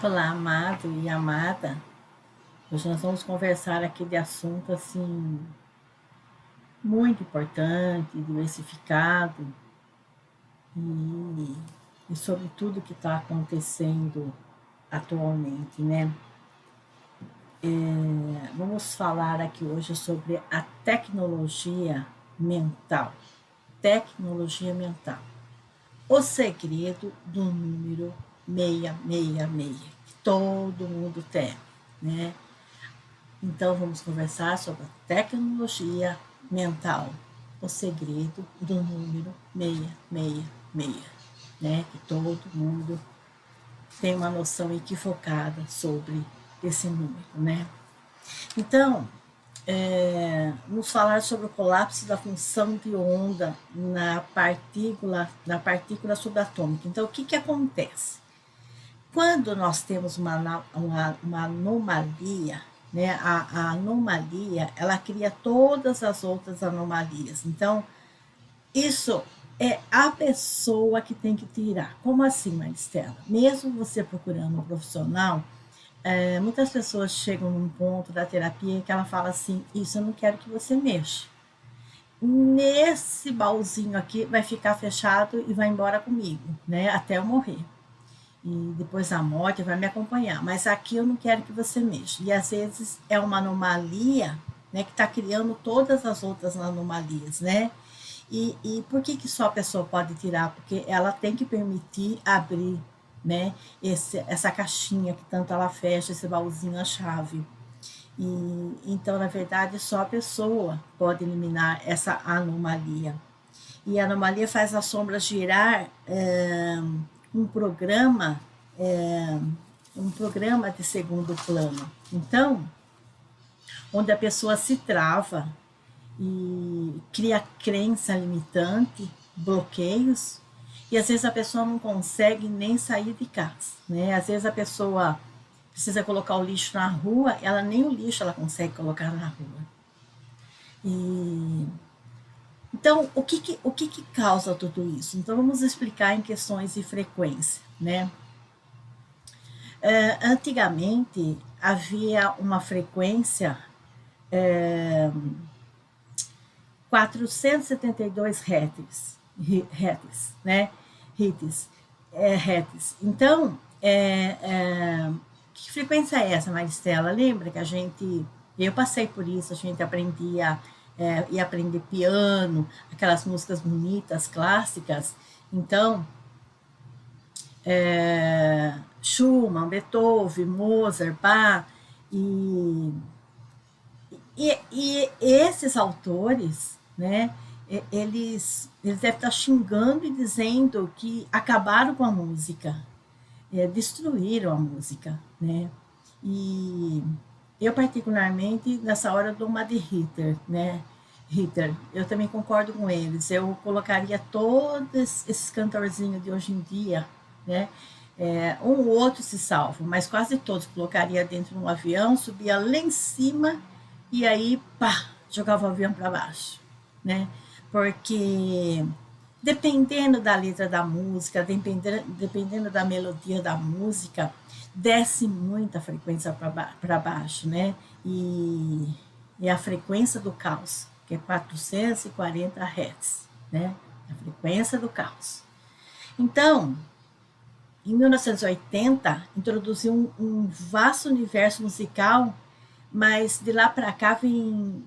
Olá, amado e amada. Hoje nós vamos conversar aqui de assunto assim muito importante, diversificado e, e sobre tudo que está acontecendo atualmente, né? Vamos falar aqui hoje sobre a tecnologia mental. Tecnologia mental. O segredo do número 666, que todo mundo tem, né? Então, vamos conversar sobre a tecnologia mental, o segredo do número 666, né? Que todo mundo tem uma noção equivocada sobre esse número, né? Então, vamos falar sobre o colapso da função de onda na partícula subatômica. Então, o que acontece? Quando nós temos uma anomalia, né, a anomalia, ela cria todas as outras anomalias. Então, isso é a pessoa que tem que tirar. Como assim, Maristela? Mesmo você procurando um profissional, muitas pessoas chegam num ponto da terapia que ela fala assim, isso eu não quero que você mexa. Nesse baúzinho aqui vai ficar fechado e vai embora comigo, né? Até eu morrer. E depois da morte vai me acompanhar. Mas aqui eu não quero que você mexa. E às vezes é uma anomalia, né, que está criando todas as outras anomalias, né? E por que só a pessoa pode tirar? Porque ela tem que permitir abrir, né, essa caixinha que tanto ela fecha, esse baúzinho, a chave. E então, na verdade, só a pessoa pode eliminar essa anomalia. E a anomalia faz a sombra girar um programa é, um programa de segundo plano. Então, onde a pessoa se trava e cria crença limitante, bloqueios, e às vezes a pessoa não consegue nem sair de casa, né? Às vezes a pessoa precisa colocar o lixo na rua, ela nem o lixo ela consegue colocar na rua. E então, o que causa tudo isso? Então, vamos explicar em questões de frequência, né? Antigamente havia uma frequência 472 Hz, né? Hertz. Então, que frequência é essa, Maristela? Lembra que eu passei por isso, a gente ia aprender piano, aquelas músicas bonitas, clássicas. Então, Schumann, Beethoven, Mozart, Bach, e, e esses autores, né, eles devem estar xingando e dizendo que acabaram com a música, destruíram a música, né? E eu, particularmente, nessa hora dou uma de Hitler, né? Hitler, eu também concordo com eles. Eu colocaria todos esses cantorzinhos de hoje em dia, né? Um ou outro se salva, mas quase todos colocaria dentro de um avião, subia lá em cima e aí, pá, jogava o avião para baixo, né? Porque dependendo da letra da música, dependendo da melodia da música, desce muita frequência para baixo, né? E a frequência do caos, que é 440 Hz, né? A frequência do caos. Então, em 1980, introduziu um vasto universo musical, mas de lá para cá vem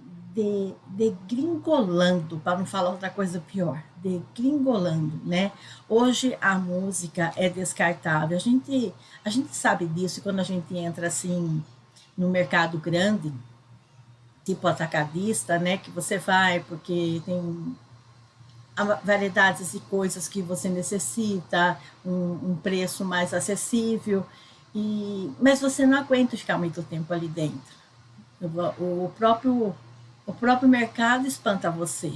degringolando, para não falar outra coisa pior, degringolando, né? Hoje a música é descartável. A gente sabe disso quando a gente entra assim no mercado grande, tipo atacadista, né? Que você vai porque tem variedades de coisas que você necessita, um preço mais acessível, mas você não aguenta ficar muito tempo ali dentro. O próprio, o próprio mercado espanta você,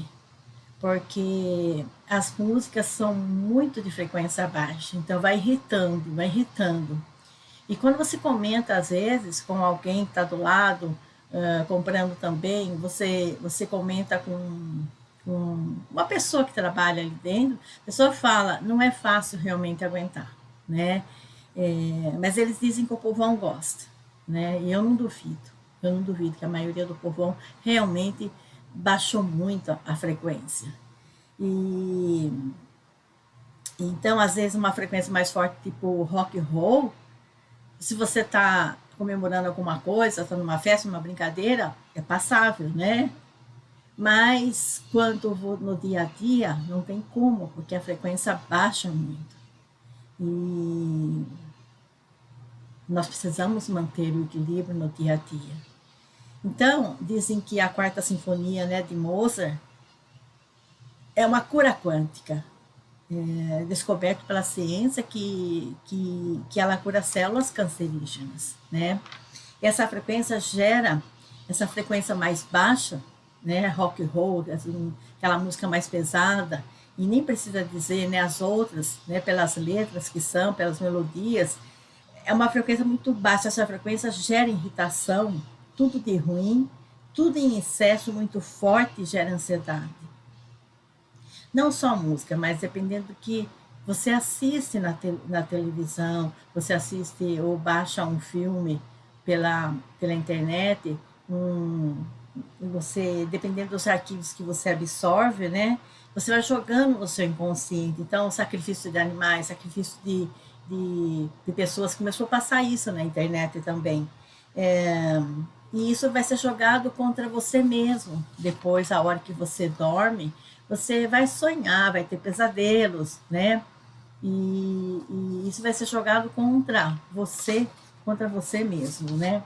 porque as músicas são muito de frequência baixa, então vai irritando, vai irritando. E quando você comenta, às vezes, com alguém que está do lado, comprando também, você comenta com uma pessoa que trabalha ali dentro, a pessoa fala, não é fácil realmente aguentar, né? Mas eles dizem que o povão gosta, né? E eu não duvido. Eu não duvido que a maioria do povão realmente baixou muito a frequência. E então, às vezes, uma frequência mais forte, tipo rock and roll, se você está comemorando alguma coisa, está numa festa, numa brincadeira, é passável, né? Mas quando no dia a dia, não tem como, porque a frequência baixa muito. E nós precisamos manter o equilíbrio no dia a dia. Então, dizem que a quarta sinfonia, né, de Mozart é uma cura quântica, descoberto pela ciência que ela cura células cancerígenas, né? E essa frequência gera, essa frequência mais baixa, né, rock and roll, assim, aquela música mais pesada, e nem precisa dizer, né, as outras, né, pelas letras que são, pelas melodias, é uma frequência muito baixa, essa frequência gera irritação, tudo de ruim, tudo em excesso muito forte gera ansiedade. Não só música, mas dependendo do que você assiste na televisão, você assiste ou baixa um filme pela internet, você, dependendo dos arquivos que você absorve, né, você vai jogando no seu inconsciente. Então, sacrifício de animais, sacrifício de pessoas, começou a passar isso na internet também. É, e isso vai ser jogado contra você mesmo. Depois, a hora que você dorme, você vai sonhar, vai ter pesadelos, né? E isso vai ser jogado contra você mesmo, né?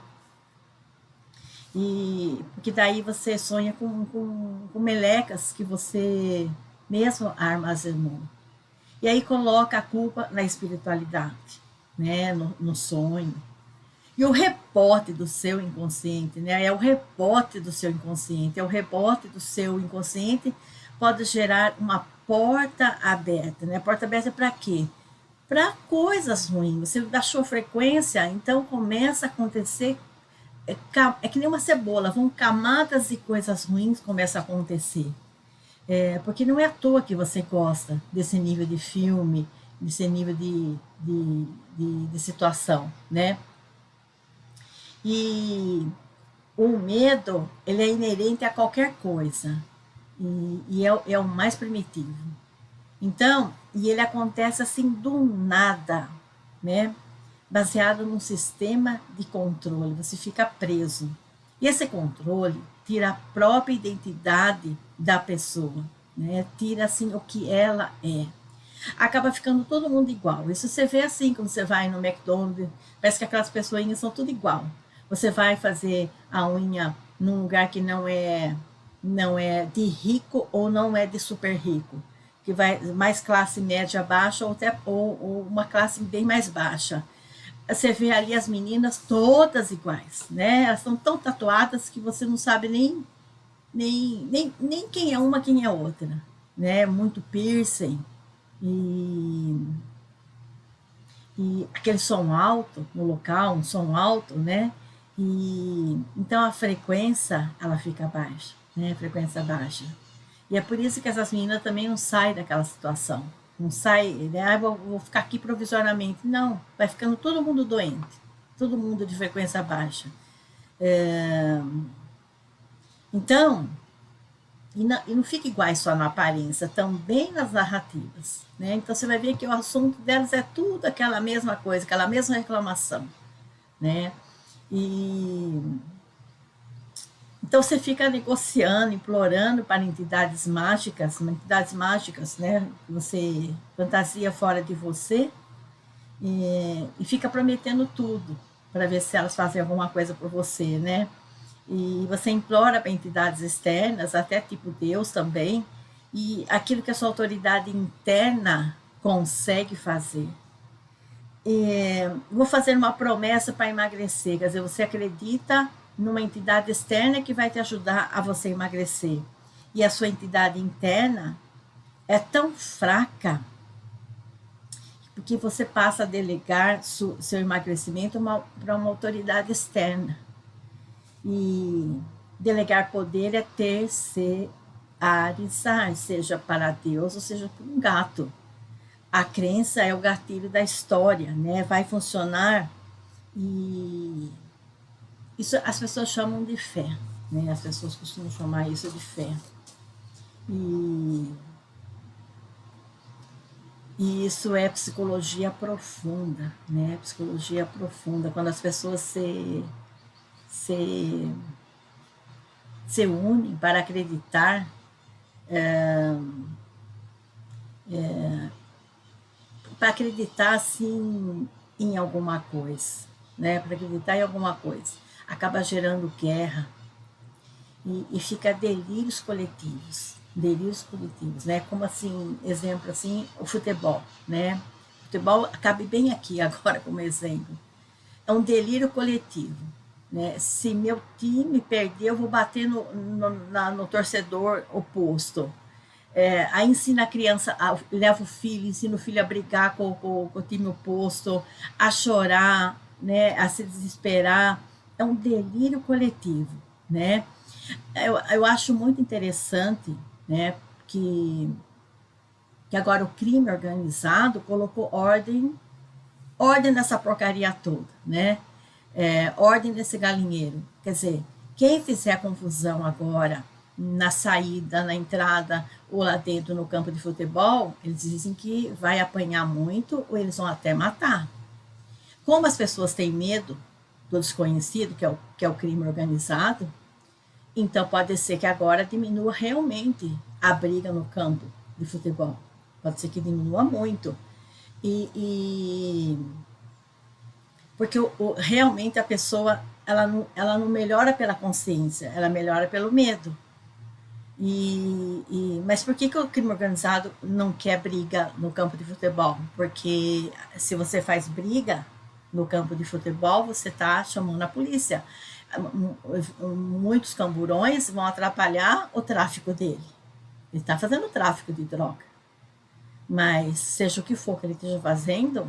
E porque daí você sonha com melecas que você mesmo armazenou. E aí coloca a culpa na espiritualidade, né? No sonho. E o rebote do seu inconsciente, né? É o rebote do seu inconsciente, é o rebote do seu inconsciente pode gerar uma porta aberta, né? Porta aberta para quê? Para coisas ruins. Você baixou frequência, então começa a acontecer, é que nem uma cebola, vão camadas de coisas ruins começam a acontecer. Porque não é à toa que você gosta desse nível de filme, desse nível de situação, né? E o medo, ele é inerente a qualquer coisa. E é o mais primitivo. Então, e ele acontece assim do nada, né? Baseado num sistema de controle. Você fica preso. E esse controle tira a própria identidade da pessoa, né? Tira assim o que ela é. Acaba ficando todo mundo igual. Isso você vê assim quando você vai no McDonald's, parece que aquelas pessoinhas são tudo igual. Você vai fazer a unha num lugar que não é de rico ou não é de super rico, que vai mais classe média baixa ou uma classe bem mais baixa. Você vê ali as meninas todas iguais, né? Elas estão tão tatuadas que você não sabe nem quem é uma, quem é outra, né? Muito piercing e, e aquele som alto no local, um som alto, né? E então a frequência ela fica baixa, né? Frequência baixa. E é por isso que essas meninas também não saem daquela situação. Não sai, né? Vou ficar aqui provisoriamente. Não, vai ficando todo mundo doente, todo mundo de frequência baixa. Então, e não fica iguais só na aparência, também nas narrativas. Né? Então você vai ver que o assunto delas é tudo aquela mesma coisa, aquela mesma reclamação. Né? E então você fica negociando, implorando para entidades mágicas, né? Que você fantasia fora de você, e fica prometendo tudo para ver se elas fazem alguma coisa por você, né? E você implora para entidades externas, até tipo Deus também, e aquilo que a sua autoridade interna consegue fazer. Vou fazer uma promessa para emagrecer, quer dizer, você acredita numa entidade externa que vai te ajudar a você emagrecer. E a sua entidade interna é tão fraca porque você passa a delegar seu emagrecimento para uma autoridade externa. E delegar poder é terceirizar, seja para Deus ou seja para um gato. a crença é o gatilho da história, né? Vai funcionar e isso as pessoas chamam de fé, né? As pessoas costumam chamar isso de fé. E, e isso é psicologia profunda, né? Psicologia profunda, quando as pessoas se, se unem para acreditar, assim em alguma coisa, né? Para acreditar em alguma coisa, acaba gerando guerra e fica delírios coletivos, né? Como assim, exemplo assim, o futebol, né? O futebol cabe bem aqui agora como exemplo. É um delírio coletivo, né? Se meu time perder, eu vou bater no torcedor oposto. Aí ensina a criança, leva o filho, ensina o filho a brigar com o time oposto, a chorar, né, a se desesperar. É um delírio coletivo, né? Eu acho muito interessante, né, que agora o crime organizado colocou ordem nessa porcaria toda, né? Ordem nesse galinheiro. Quer dizer, quem fizer confusão agora na saída, na entrada ou lá dentro no campo de futebol, eles dizem que vai apanhar muito ou eles vão até matar. Como as pessoas têm medo do desconhecido, que é o crime organizado, então pode ser que agora diminua realmente a briga no campo de futebol. Pode ser que diminua muito. E porque realmente a pessoa ela não melhora pela consciência, ela melhora pelo medo. Mas por que o crime organizado não quer briga no campo de futebol? Porque se você faz briga no campo de futebol, você está chamando a polícia. Muitos camburões vão atrapalhar o tráfico dele. Ele está fazendo tráfico de droga. Mas seja o que for que ele esteja fazendo,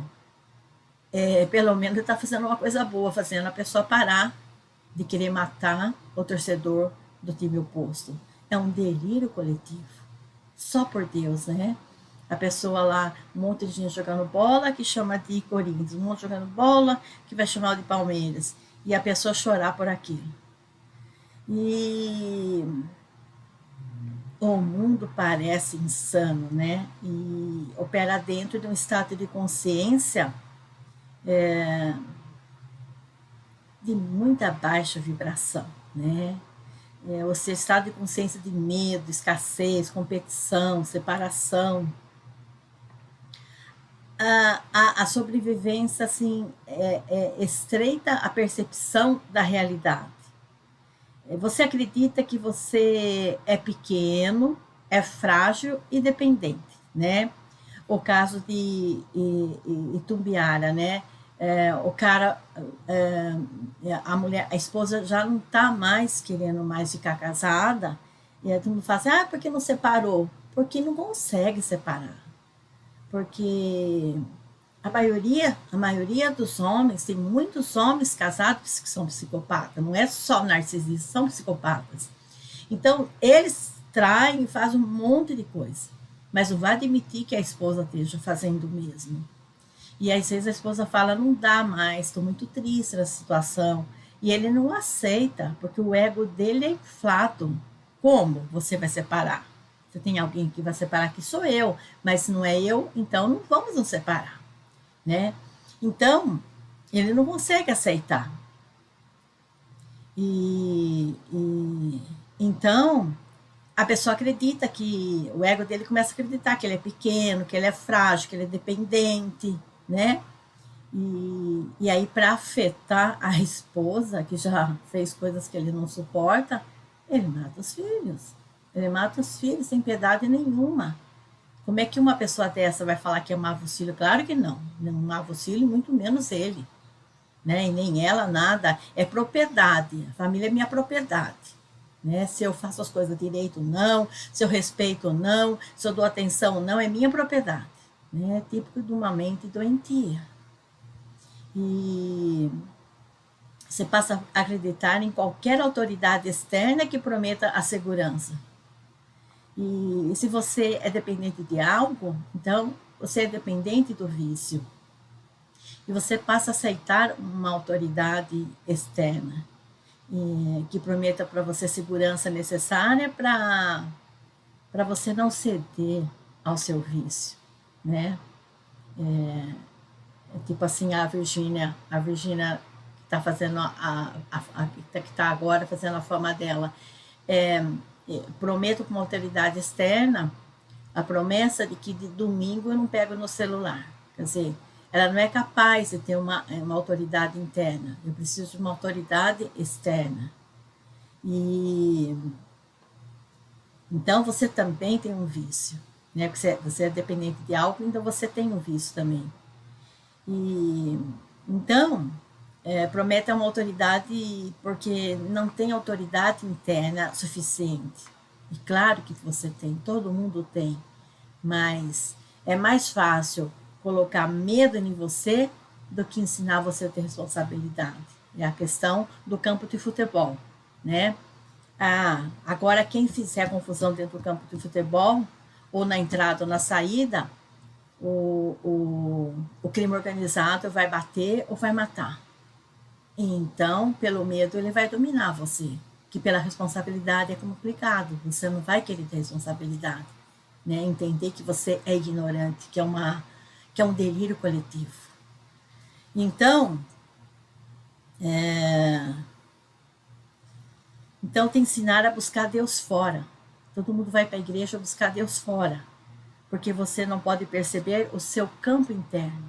pelo menos ele está fazendo uma coisa boa, fazendo a pessoa parar de querer matar o torcedor do time oposto. É um delírio coletivo. Só por Deus, né? A pessoa lá, um monte de gente jogando bola, que chama de Corinthians, um monte jogando bola, que vai chamar de Palmeiras. E a pessoa chorar por aquilo. E o mundo parece insano, né? E opera dentro de um estado de consciência de muita baixa vibração, né? O seu estado de consciência de medo, escassez, competição, separação. A sobrevivência, assim, estreita a percepção da realidade. Você acredita que você é pequeno, é frágil e dependente, né? O caso de Itumbiara, né? O cara, a mulher, a esposa já não está mais querendo mais ficar casada, e aí todo mundo fala assim, por que não separou? Porque não consegue separar. Porque a maioria dos homens, tem muitos homens casados que são psicopatas, não é só narcisistas, são psicopatas. Então, eles traem e fazem um monte de coisa, mas não vai admitir que a esposa esteja fazendo o mesmo. E às vezes a esposa fala, não dá mais, estou muito triste nessa situação. E ele não aceita, porque o ego dele é inflado. Como você vai separar? Você tem alguém que vai separar, que sou eu, mas se não é eu, então não vamos nos separar, né? Então, ele não consegue aceitar. Então, a pessoa acredita que, o ego dele começa a acreditar que ele é pequeno, que ele é frágil, que ele é dependente, né? E aí, para afetar a esposa, que já fez coisas que ele não suporta, ele mata os filhos. Ele mata os filhos sem piedade nenhuma. Como é que uma pessoa dessa vai falar que amava os filhos? Claro que não. Não amava os filhos, muito menos ele. Né? E nem ela, nada. É propriedade. A família é minha propriedade. Né? Se eu faço as coisas direito ou não, se eu respeito ou não, se eu dou atenção ou não, é minha propriedade. Né? É típico de uma mente doentia. E você passa a acreditar em qualquer autoridade externa que prometa a segurança. E se você é dependente de algo, então você é dependente do vício. E você passa a aceitar uma autoridade externa que prometa para você segurança necessária para você não ceder ao seu vício, né? Tipo assim, a Virgínia que está fazendo que está agora fazendo a forma dela, prometo com uma autoridade externa a promessa de que de domingo eu não pego no celular. Quer dizer, ela não é capaz de ter uma autoridade interna. Eu preciso de uma autoridade externa. E então você também tem um vício, né? Você é dependente de álcool, então você tem um vício também. E então promete uma autoridade porque não tem autoridade interna suficiente. E claro que você tem, todo mundo tem, mas é mais fácil colocar medo em você do que ensinar você a ter responsabilidade. É a questão do campo de futebol, né? Agora quem fizer confusão dentro do campo de futebol, ou na entrada ou na saída, o crime organizado vai bater ou vai matar. Então, pelo medo, ele vai dominar você. Que pela responsabilidade é complicado. Você não vai querer ter responsabilidade. Né? Entender que você é ignorante, que é um delírio coletivo. Então, tem que ensinar a buscar Deus fora. Todo mundo vai para a igreja buscar Deus fora. Porque você não pode perceber o seu campo interno.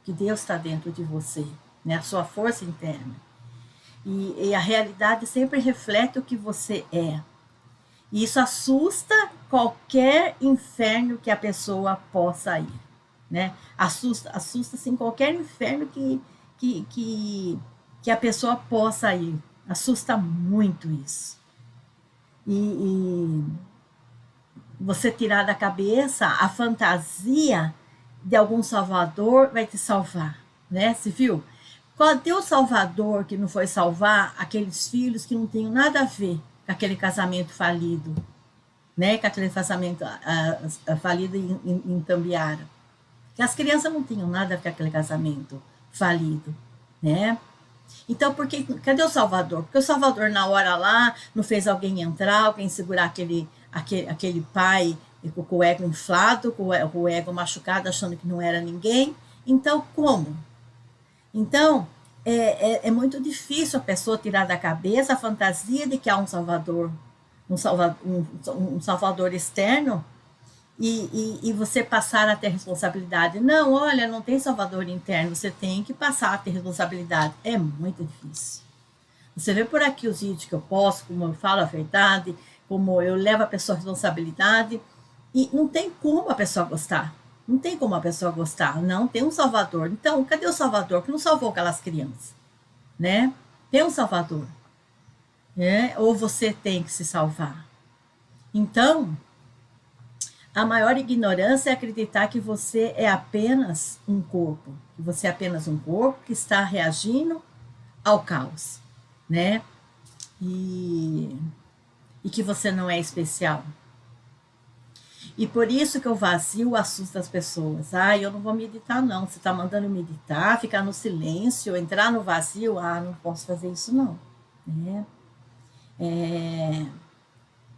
Que Deus está dentro de você. Né? A sua força interna. E a realidade sempre reflete o que você é. E isso assusta qualquer inferno que a pessoa possa ir. Né? Assusta assim, qualquer inferno que a pessoa possa ir. Assusta muito isso. E você tirar da cabeça a fantasia de algum salvador vai te salvar. Né? Você viu? Cadê o salvador que não foi salvar aqueles filhos que não tinham nada a ver com aquele casamento falido? Né? Com aquele casamento falido em Tambiara. Que as crianças não tinham nada a ver com aquele casamento falido. Né? Então, cadê o Salvador? Porque o Salvador, na hora lá, não fez alguém entrar, alguém segurar aquele pai com o ego inflado, com o ego machucado, achando que não era ninguém. Então, como? Então, é muito difícil a pessoa tirar da cabeça a fantasia de que há um Salvador, um Salvador externo, e você passar a ter responsabilidade. Não, olha, não tem Salvador interno, você tem que passar a ter responsabilidade. É muito difícil. Você vê por aqui os vídeos que eu posto, como eu falo a verdade, como eu levo a pessoa a responsabilidade, e não tem como a pessoa gostar. Não tem como a pessoa gostar. Não tem um Salvador. Então, cadê o Salvador que não salvou aquelas crianças? Né? Tem um Salvador. Né? Ou você tem que se salvar. Então, a maior ignorância é acreditar que você é apenas um corpo. Que você é apenas um corpo que está reagindo ao caos. Né? E que você não é especial. E por isso que o vazio assusta as pessoas. Eu não vou meditar, não. Você está mandando meditar, ficar no silêncio, entrar no vazio. Não posso fazer isso, não.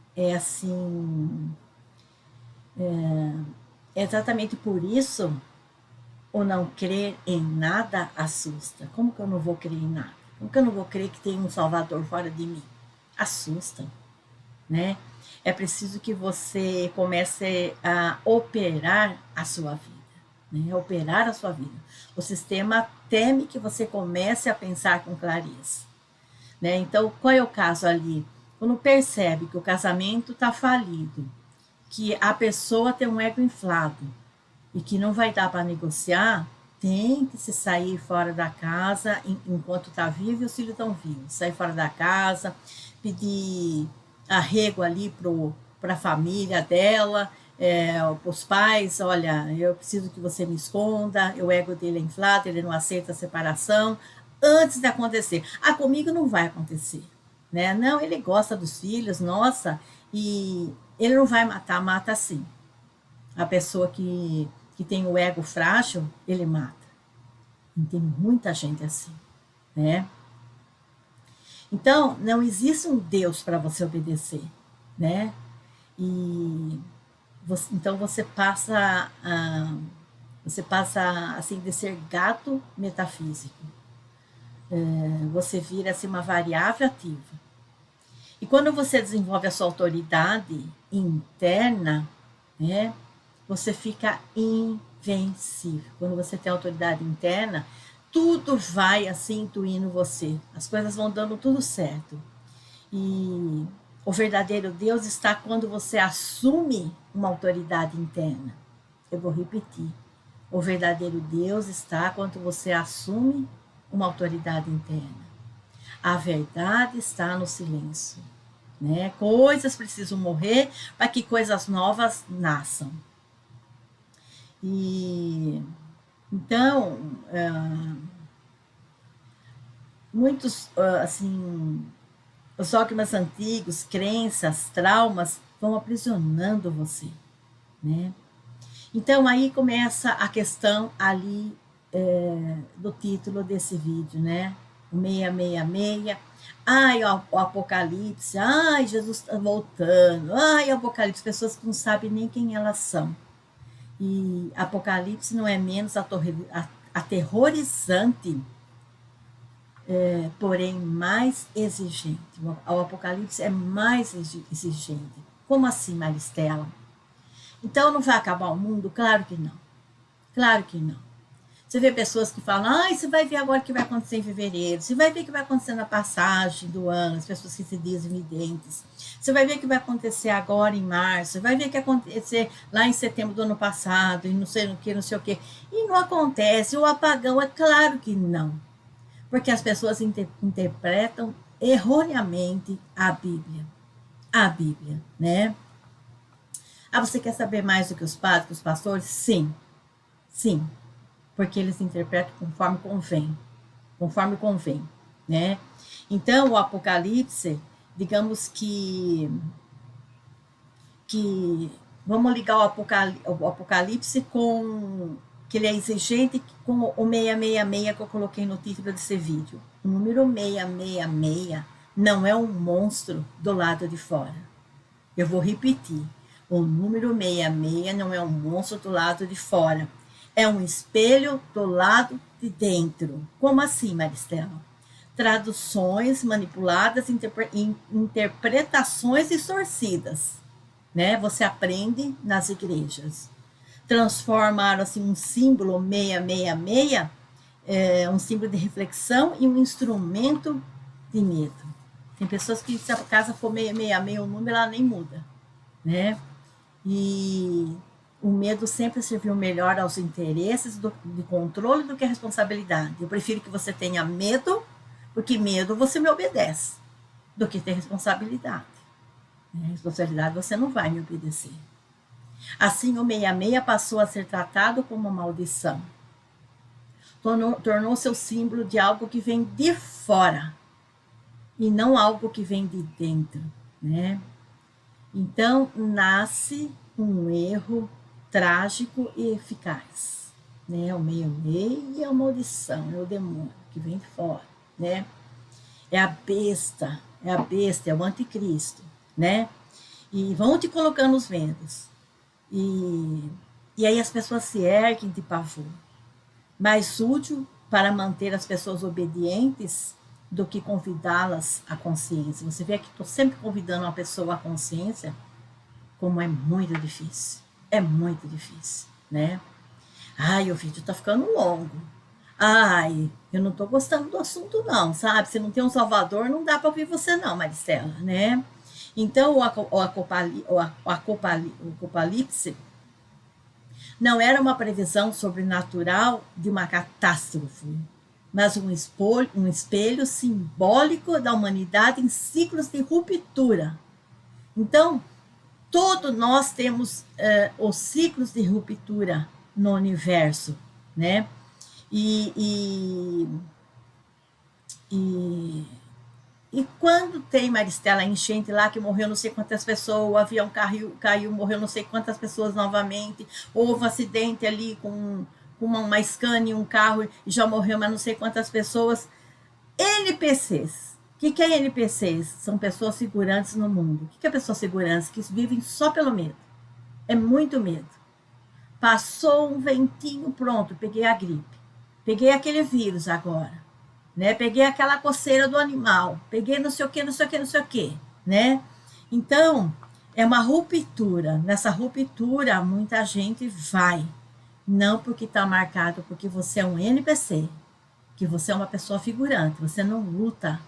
É assim... É exatamente por isso o não crer em nada assusta. Como que eu não vou crer em nada? Como que eu não vou crer que tem um Salvador fora de mim? Assusta, né? É preciso que você comece a operar a sua vida. Né? Operar a sua vida. O sistema teme que você comece a pensar com clareza. Né? Então, qual é o caso ali? Quando percebe que o casamento está falido, que a pessoa tem um ego inflado e que não vai dar para negociar, tem que se sair fora da casa enquanto está vivo e os filhos estão vivos. Sair fora da casa, pedir arrego ali para a família dela, para os pais, olha, eu preciso que você me esconda, o ego dele é inflado, ele não aceita a separação, antes de acontecer. Comigo não vai acontecer. Né? Não, ele gosta dos filhos, nossa, e ele não vai matar, mata sim. A pessoa que que tem o ego frágil, ele mata. E tem muita gente assim, né? Então, não existe um Deus para você obedecer, né? E então você passa assim de ser gato metafísico. Você vira assim uma variável ativa. E quando você desenvolve a sua autoridade interna, né, você fica invencível. Quando você tem autoridade interna, tudo vai assim intuindo você. As coisas vão dando tudo certo. E o verdadeiro Deus está quando você assume uma autoridade interna. Eu vou repetir. O verdadeiro Deus está quando você assume uma autoridade interna. A verdade está no silêncio, né? Coisas precisam morrer para que coisas novas nasçam. E então, muitos, assim, os dogmas antigos, crenças, traumas vão aprisionando você, né? Então aí começa a questão ali do título desse vídeo, né? O 666. Ai, o Apocalipse. Ai, Jesus está voltando. Ai, o Apocalipse. Pessoas que não sabem nem quem elas são. E Apocalipse não é menos aterrorizante, porém mais exigente. O Apocalipse é mais exigente. Como assim, Maristela? Então não vai acabar o mundo? Claro que não. Claro que não. Você vê pessoas que falam, você vai ver agora o que vai acontecer em fevereiro, você vai ver o que vai acontecer na passagem do ano, as pessoas que se dizem videntes, você vai ver o que vai acontecer agora em março, você vai ver o que vai acontecer lá em setembro do ano passado, e não sei o que, não sei o que. E não acontece, o apagão, é claro que não. Porque as pessoas interpretam erroneamente a Bíblia. A Bíblia, né? Você quer saber mais do que os padres, que os pastores? Sim, sim. Porque eles interpretam conforme convém, né? Então, o Apocalipse, digamos que vamos ligar o Apocalipse com que ele é exigente com o 666 que eu coloquei no título desse vídeo. O número 666 não é um monstro do lado de fora. Eu vou repetir. O número 66 não é um monstro do lado de fora. É um espelho do lado de dentro. Como assim, Maristela? Traduções manipuladas, interpretações distorcidas, né? Você aprende nas igrejas. Transformaram assim um símbolo 666, um símbolo de reflexão e um instrumento de medo. Tem pessoas que se a casa for 666 o número, ela nem muda, né? E o medo sempre serviu melhor aos interesses de controle do que a responsabilidade. Eu prefiro que você tenha medo, porque medo você me obedece, do que ter responsabilidade. Responsabilidade você não vai me obedecer. Assim, o 66 passou a ser tratado como uma maldição. Tornou-se o símbolo de algo que vem de fora, e não algo que vem de dentro, né? Então, nasce um erro trágico e eficaz, né? O 66 é a maldição, é o demônio que vem de fora, né? É a besta, é o anticristo, né? E vão te colocando os medos. E aí as pessoas se erguem de pavor. Mais útil para manter as pessoas obedientes do que convidá-las à consciência. Você vê que estou sempre convidando uma pessoa à consciência, como é muito difícil. É muito difícil, né? Ai, o vídeo tá ficando longo. Ai, eu não tô gostando do assunto não, sabe? Se não tem um salvador, não dá para ouvir você não, Maristela, né? Então, o Apocalipse não era uma previsão sobrenatural de uma catástrofe, mas um espelho simbólico da humanidade em ciclos de ruptura. Então, todos nós temos os ciclos de ruptura no universo, né? E E quando tem, Maristela, enchente lá, que morreu não sei quantas pessoas, o avião caiu, morreu não sei quantas pessoas novamente, houve um acidente ali com uma Scania, um carro, e já morreu mas não sei quantas pessoas. NPCs. O que é NPCs? São pessoas segurantes no mundo. O que é pessoas segurantes? Que vivem só pelo medo. É muito medo. Passou um ventinho, pronto, peguei a gripe. Peguei aquele vírus agora. Né? Peguei aquela coceira do animal. Peguei não sei o que, não sei o que, não sei o que. Né? Então, é uma ruptura. Nessa ruptura, muita gente vai. Não porque está marcado, porque você é um NPC. Que você é uma pessoa figurante. Você não luta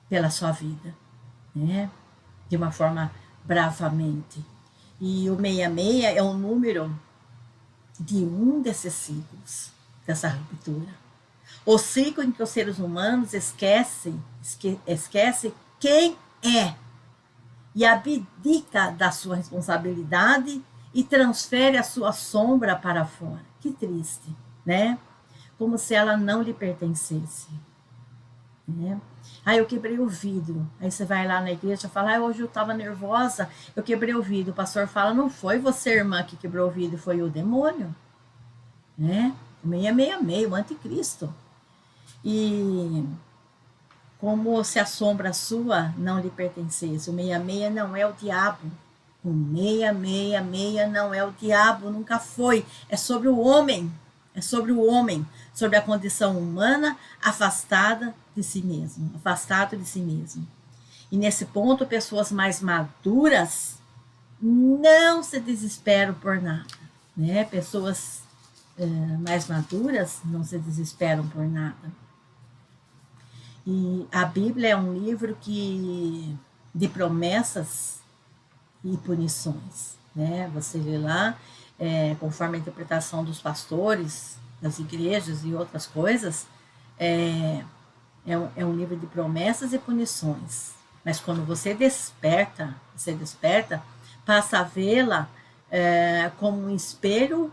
pela sua vida. Né? De uma forma bravamente. E o 66 é um número de um desses ciclos, dessa ruptura. O ciclo em que os seres humanos esquecem quem é e abdica da sua responsabilidade e transfere a sua sombra para fora. Que triste, né? Como se ela não lhe pertencesse. Né? Aí eu quebrei o vidro. Aí você vai lá na igreja e fala, hoje eu estava nervosa, eu quebrei o vidro. O pastor fala, não foi você, irmã, que quebrou o vidro, foi o demônio. Né? O 666, o anticristo. E como se a sombra sua não lhe pertencesse. O 66 não é o diabo. O 666 não é o diabo, nunca foi. É sobre o homem. É sobre o homem, sobre a condição humana afastada de si mesmo, afastado de si mesmo. E nesse ponto, pessoas mais maduras não se desesperam por nada, né? Pessoas mais maduras não se desesperam por nada. E a Bíblia é um livro de promessas e punições, né? Você lê lá, conforme a interpretação dos pastores, das igrejas e outras coisas, é um livro de promessas e punições. Mas quando você desperta, passa a vê-la como um espelho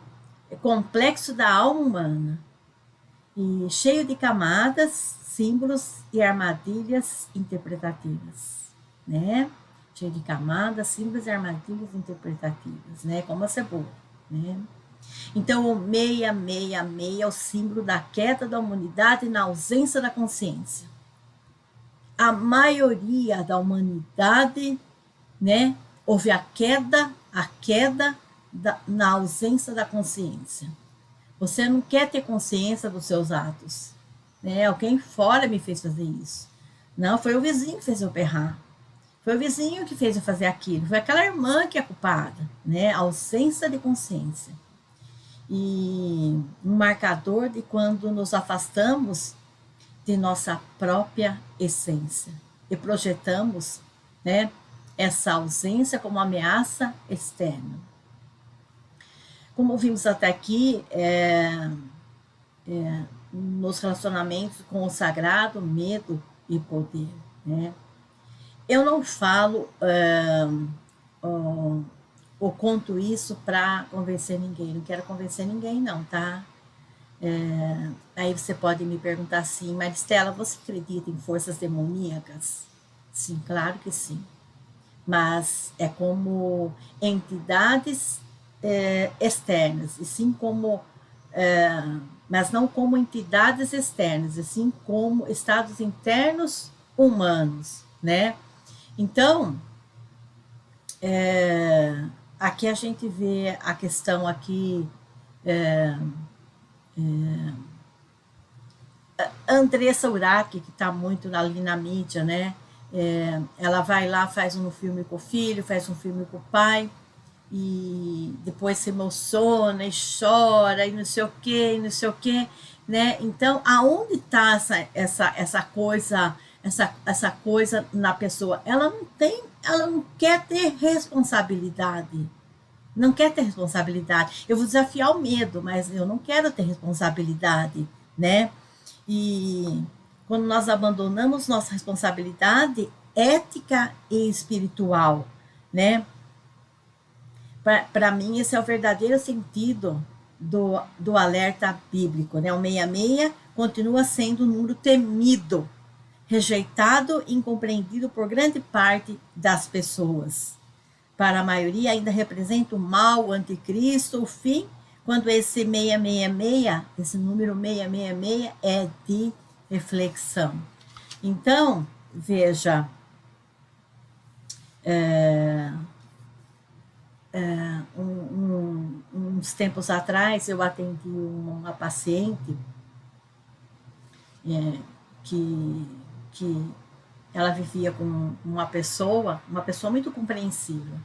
complexo da alma humana e cheio de camadas, símbolos e armadilhas interpretativas, né? Cheio de camadas, símbolos e armadilhas interpretativas, né? Como a cebola, né? Então, o 666 é o símbolo da queda da humanidade na ausência da consciência. A maioria da humanidade, né, houve a queda na ausência da consciência. Você não quer ter consciência dos seus atos. Né? Alguém fora me fez fazer isso. Não, foi o vizinho que fez eu berrar. Foi o vizinho que fez eu fazer aquilo. Foi aquela irmã que é culpada. Né? A ausência de consciência. E um marcador de quando nos afastamos de nossa própria essência. E projetamos, né, essa ausência como ameaça externa. Como vimos até aqui, nos relacionamentos com o sagrado, medo e poder. Né? Eu não falo ou conto isso para convencer ninguém. Não quero convencer ninguém, não, tá? Aí você pode me perguntar assim, Maristela, você acredita em forças demoníacas? Sim, claro que sim. Mas é como entidades externas, e sim como, mas não como entidades externas, e sim como estados internos humanos, né? Então, aqui a gente vê a questão aqui, Andressa Urach, que está muito ali na mídia, né? Ela vai lá, faz um filme com o filho, faz um filme com o pai, e depois se emociona e chora e não sei o que, não sei o que, né? Então, aonde está essa coisa na pessoa? Ela não quer ter responsabilidade. Não quer ter responsabilidade. Eu vou desafiar o medo, mas eu não quero ter responsabilidade, né? E quando nós abandonamos nossa responsabilidade ética e espiritual, né? Para mim, esse é o verdadeiro sentido do alerta bíblico, né? O 66 continua sendo um número temido, rejeitado e incompreendido por grande parte das pessoas. Para a maioria, ainda representa o mal, o anticristo, o fim, quando esse 666, esse número 666 é de reflexão. Então, veja, uns tempos atrás eu atendi uma paciente que, que ela vivia com uma pessoa muito compreensiva.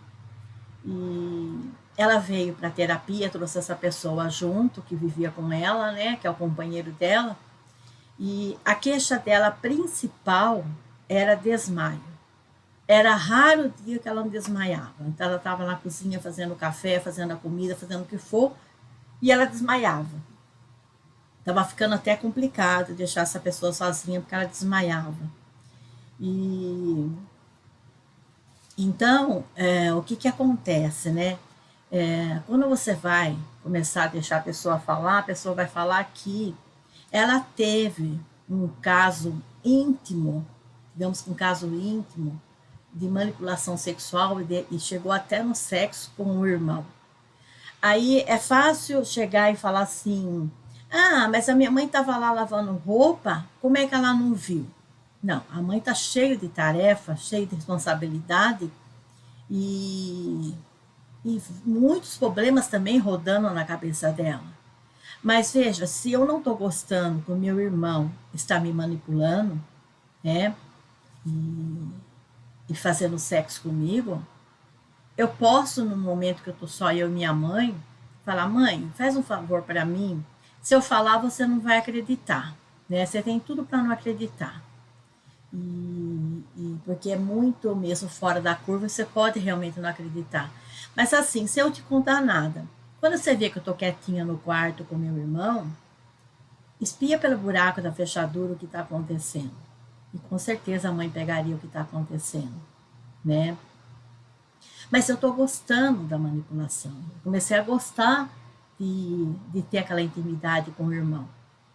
E ela veio para a terapia, trouxe essa pessoa junto, que vivia com ela, né, que é o companheiro dela, e a queixa dela principal era desmaio. Era raro o dia que ela não desmaiava. Então ela estava na cozinha fazendo café, fazendo a comida, fazendo o que for, e ela desmaiava. Estava ficando até complicado deixar essa pessoa sozinha, porque ela desmaiava. E então, o que acontece, né? Quando você vai começar a deixar a pessoa falar, a pessoa vai falar que ela teve um caso íntimo, digamos que um caso íntimo, de manipulação sexual e chegou até no sexo com o irmão. Aí é fácil chegar e falar assim: ah, mas a minha mãe estava lá lavando roupa, como é que ela não viu? Não, a mãe está cheia de tarefa, cheia de responsabilidade e muitos problemas também rodando na cabeça dela. Mas veja, se eu não estou gostando que o meu irmão está me manipulando, né, e fazendo sexo comigo, eu posso, no momento que eu estou só eu e minha mãe, falar: mãe, faz um favor para mim. Se eu falar, você não vai acreditar, né? Você tem tudo para não acreditar. Porque é muito mesmo fora da curva, você pode realmente não acreditar. Mas assim, se eu te contar nada, quando você vê que eu estou quietinha no quarto com meu irmão, espia pelo buraco da fechadura o que está acontecendo. E com certeza a mãe pegaria o que está acontecendo, né? Mas eu estou gostando da manipulação. Eu comecei a gostar de ter aquela intimidade com o irmão,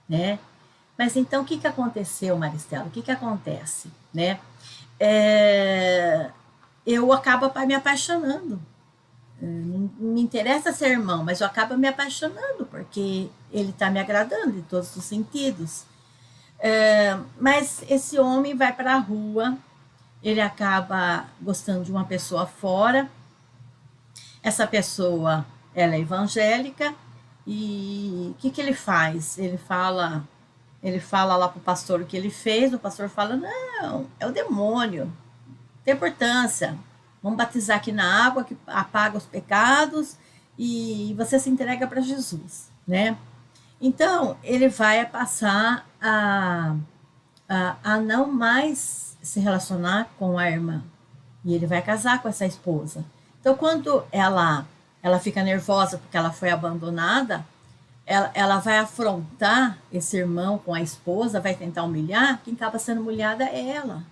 né? Mas então, o que aconteceu, Maristela? O que acontece, né? Eu acabo me apaixonando. Não me interessa ser irmão, mas eu acabo me apaixonando, porque ele está me agradando em todos os sentidos. Mas esse homem vai para a rua, ele acaba gostando de uma pessoa fora, essa pessoa, ela é evangélica, e o que ele faz? Ele fala lá para o pastor o que ele fez, o pastor fala: não, é o demônio, não tem importância, vamos batizar aqui na água que apaga os pecados e você se entrega para Jesus, né? Então, ele vai passar a não mais se relacionar com a irmã. E ele vai casar com essa esposa. Então, quando ela fica nervosa porque ela foi abandonada, ela vai afrontar esse irmão com a esposa, vai tentar humilhar, quem acaba sendo humilhada é ela.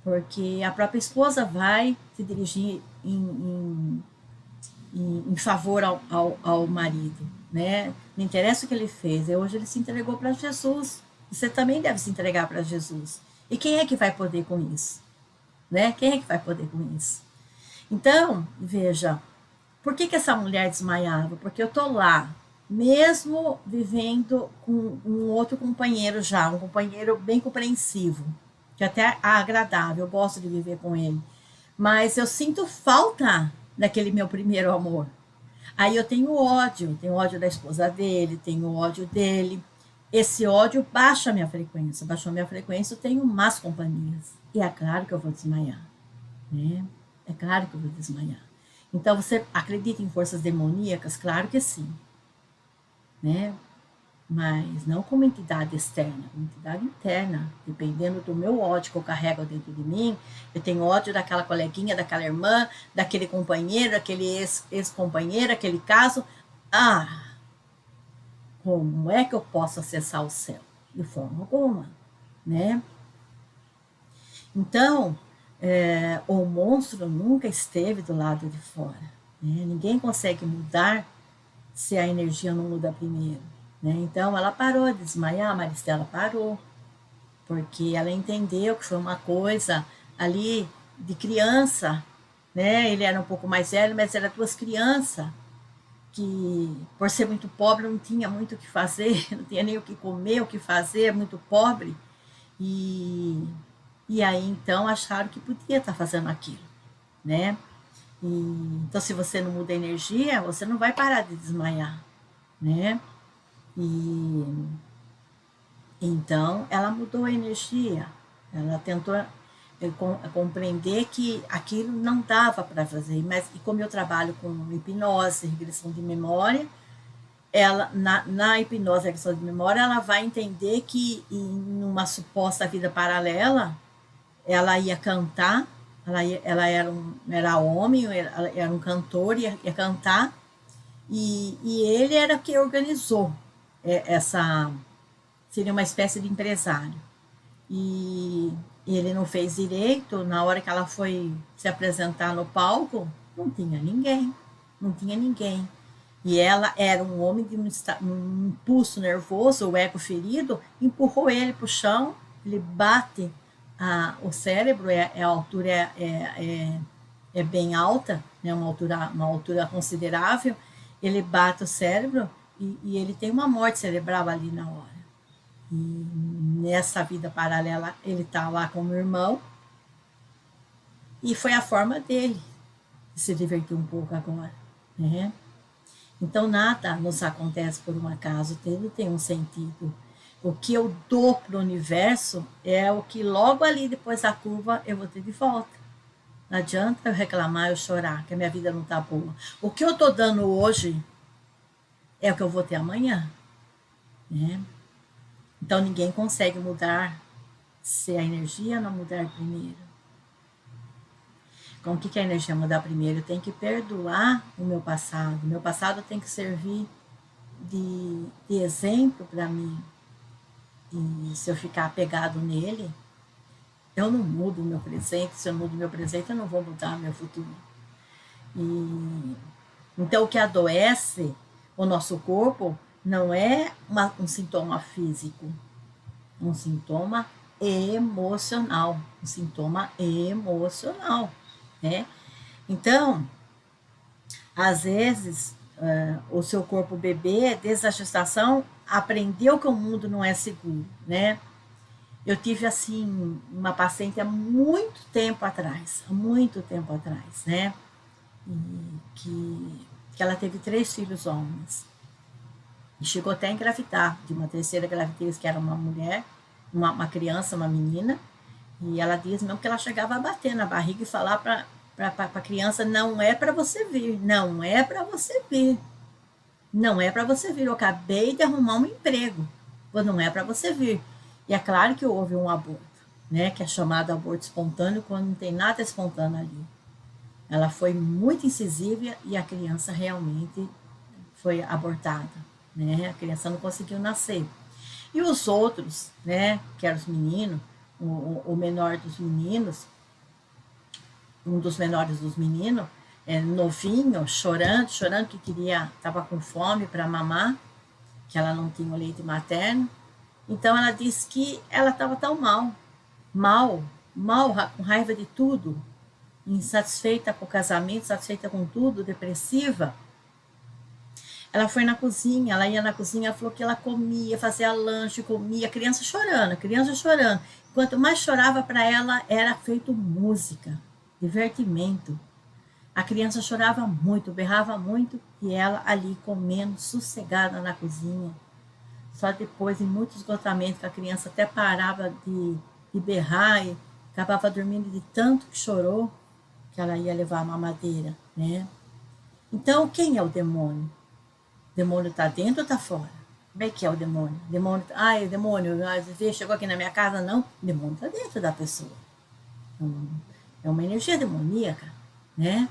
Porque a própria esposa vai se dirigir em favor ao marido, né? Não interessa o que ele fez, hoje ele se entregou para Jesus. Você também deve se entregar para Jesus. E quem é que vai poder com isso? Né? Quem é que vai poder com isso? Então, veja, por que essa mulher desmaiava? Porque eu tô lá, mesmo vivendo com um outro companheiro já, um companheiro bem compreensivo, que até é agradável, eu gosto de viver com ele. Mas eu sinto falta daquele meu primeiro amor. Aí eu tenho ódio da esposa dele, tenho ódio dele. Esse ódio baixa a minha frequência. Baixou a minha frequência, eu tenho más companhias. E é claro que eu vou desmaiar, né? É claro que eu vou desmaiar. Então, você acredita em forças demoníacas? Claro que sim, né? Mas não como entidade externa, como entidade interna. Dependendo do meu ódio que eu carrego dentro de mim, eu tenho ódio daquela coleguinha, daquela irmã, daquele companheiro, daquele ex-companheiro, aquele caso. Como é que eu posso acessar o céu? De forma alguma, né? Então, o monstro nunca esteve do lado de fora, né? Ninguém consegue mudar se a energia não muda primeiro, né? Então, ela parou de desmaiar, a Maristela parou. porque ela entendeu que foi uma coisa ali de criança, né? Ele era um pouco mais velho, mas era duas crianças que, por ser muito pobre, não tinha muito o que fazer, não tinha nem o que comer, o que fazer, muito pobre. E, e aí, então, acharam que podia estar fazendo aquilo, né? E, então, se você não muda a energia, você não vai parar de desmaiar, né? E então, ela mudou a energia, ela tentou compreender que aquilo não dava para fazer, mas e como eu trabalho com hipnose, regressão de memória, ela na hipnose, regressão de memória, ela vai entender que em uma suposta vida paralela, ela ia cantar, ela era homem, ela era um cantor, ia cantar, e ele era que organizou essa, seria uma espécie de empresário. E ele não fez direito, na hora que ela foi se apresentar no palco, não tinha ninguém, não tinha ninguém. E ela era um homem de um impulso nervoso, o ego ferido, empurrou ele para o chão, ele bate o cérebro, a altura é bem alta, né, uma altura considerável, ele bate o cérebro e ele tem uma morte cerebral ali na hora. E nessa vida paralela, ele está lá com o irmão. E foi a forma dele de se divertir um pouco agora. Né? Então, nada nos acontece por um acaso, tudo tem um sentido. O que eu dou para o universo é o que logo ali, depois da curva, eu vou ter de volta. Não adianta eu reclamar, eu chorar, que a minha vida não está boa. O que eu estou dando hoje é o que eu vou ter amanhã. Né? Então, ninguém consegue mudar se a energia não mudar primeiro. Com o que a energia mudar primeiro? Eu tenho que perdoar o meu passado. O meu passado tem que servir de exemplo para mim. E se eu ficar apegado nele, eu não mudo o meu presente. Se eu mudo o meu presente, eu não vou mudar o meu futuro. E, então, o que adoece o nosso corpo não é um sintoma físico, um sintoma emocional. Um sintoma emocional. Né? Então, às vezes, o seu corpo bebê, desajustação, aprendeu que o mundo não é seguro, né? Eu tive, assim, uma paciente há muito tempo atrás, né? Que ela teve 3 filhos homens. E chegou até a engravidar, de uma terceira gravidez, que era uma mulher, uma criança, uma menina. E ela diz mesmo que ela chegava a bater na barriga e falar para a criança, não é para você vir, não é para você vir, não é para você vir, eu acabei de arrumar um emprego, não é para você vir. E é claro que houve um aborto, né, que é chamado aborto espontâneo, quando não tem nada espontâneo ali. Ela foi muito incisiva e a criança realmente foi abortada, né, a criança não conseguiu nascer. E os outros, né, que eram os meninos, o menor dos meninos, um dos menores dos meninos, novinho, chorando que estava com fome para mamar, que ela não tinha o leite materno. Então ela disse que ela estava tão mal, com raiva de tudo, insatisfeita com o casamento, insatisfeita com tudo, depressiva. Ela foi na cozinha, ela ia na cozinha, falou que ela comia, fazia lanche, comia, criança chorando. Quanto mais chorava para ela, era feito música, divertimento. A criança chorava muito, berrava muito, e ela ali comendo, sossegada na cozinha. Só depois, em muito esgotamento, que a criança até parava de berrar e acabava dormindo de tanto que chorou, que ela ia levar a mamadeira, né? Então, quem é o demônio? O demônio está dentro ou está fora? Como é que é o demônio? O demônio, chegou aqui na minha casa, não. O demônio está dentro da pessoa. É uma energia demoníaca, né?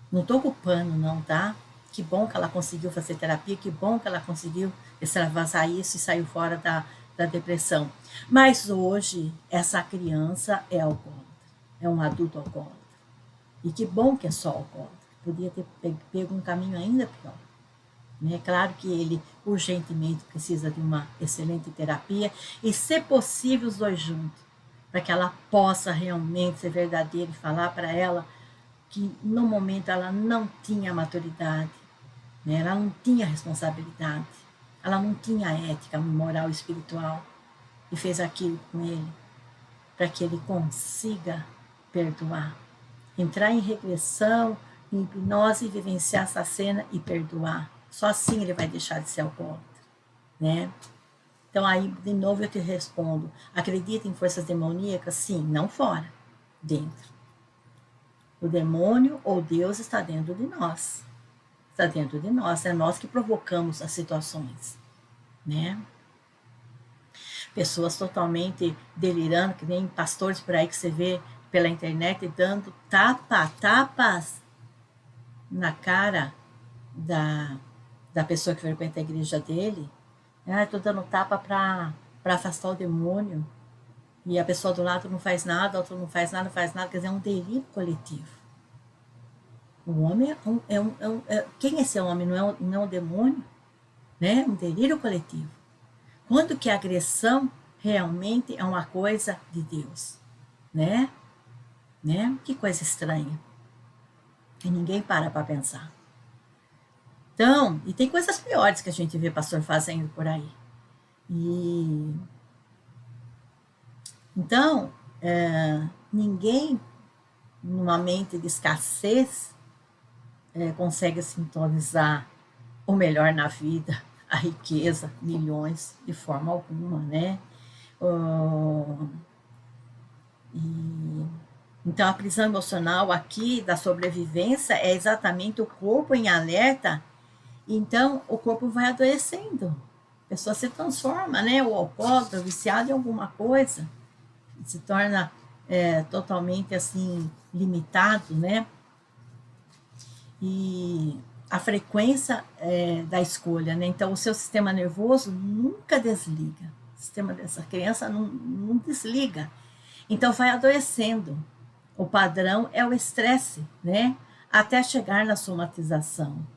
Não estou culpando, não, tá? Que bom que ela conseguiu fazer terapia, que bom que ela conseguiu extravasar isso e saiu fora da depressão. Mas hoje, essa criança é alcoólatra, é um adulto alcoólatra. E que bom que é só alcoólatra. Podia ter pego um caminho ainda pior. É claro que ele urgentemente precisa de uma excelente terapia e, se possível, os dois juntos, para que ela possa realmente ser verdadeira e falar para ela que no momento ela não tinha maturidade, né? Ela não tinha responsabilidade, ela não tinha ética, moral, espiritual, e fez aquilo com ele, para que ele consiga perdoar, entrar em regressão, em hipnose, e vivenciar essa cena e perdoar. Só assim ele vai deixar de ser alcoólatra, né? Então aí, de novo, eu te respondo, acredita em forças demoníacas? Sim, não fora, dentro. O demônio ou Deus está dentro de nós. Está dentro de nós, é nós que provocamos as situações, né? Pessoas totalmente delirando, que nem pastores por aí que você vê pela internet dando tapas na cara da pessoa que frequenta a igreja dele. Estou dando tapa para afastar o demônio. E a pessoa do lado não faz nada, a outra não faz nada, não faz nada. Quer dizer, é um delírio coletivo. O homem quem é esse homem? Não é um demônio? Né? Um delírio coletivo. Quando que a agressão realmente é uma coisa de Deus? Né? Que coisa estranha. E ninguém para pensar. Então, e tem coisas piores que a gente vê pastor fazendo por aí. Então, ninguém, numa mente de escassez, consegue sintonizar o melhor na vida, a riqueza, milhões, de forma alguma, né? Então, a prisão emocional aqui da sobrevivência é exatamente o corpo em alerta. Então, o corpo vai adoecendo. A pessoa se transforma, né? O alcoólatra, viciado em alguma coisa, se torna totalmente assim limitado, né? E a frequência da escolha, né? Então, o seu sistema nervoso nunca desliga. O sistema dessa criança não desliga. Então, vai adoecendo. O padrão é o estresse, né? Até chegar na somatização.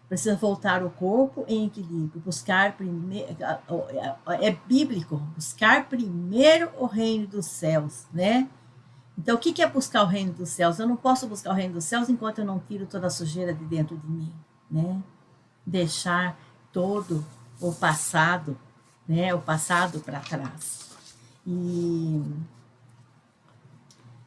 Precisa voltar o corpo em equilíbrio, buscar primeiro, é bíblico, buscar primeiro o reino dos céus, né? Então, o que é buscar o reino dos céus? Eu não posso buscar o reino dos céus enquanto eu não tiro toda a sujeira de dentro de mim, né? Deixar todo o passado, né? O passado para trás.